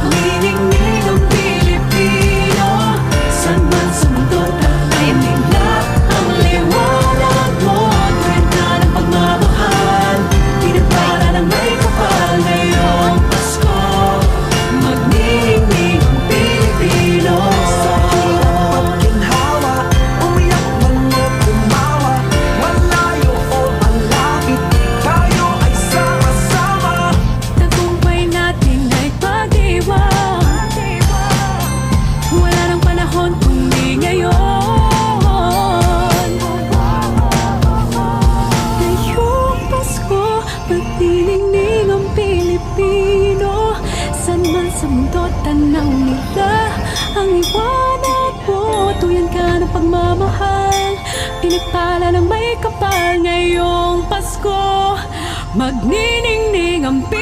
Magniningning ang Pilipino, saan man sa mundo tahimik na ang liwanag mo. Tuwid na ng pagmamahal, pinagpala ng may kapal ngayong Pasko. Magniningning ang Pilipino. Sa hirap at ginhawa, umiyak man o tumawa, malayo o malapit, tayo ay sama-sama. Tagumpay natin ay pag-iwan, wala nang panahon kundi ngayon. Ngayong Pasko, magniningning ang Pilipino, saan man sa mundo tanaw nila ang liwanag mo. Tuyan ka ng pagmamahal, pinagpala ng may kapal ngayong Pasko. Magniningning ang Pilipino.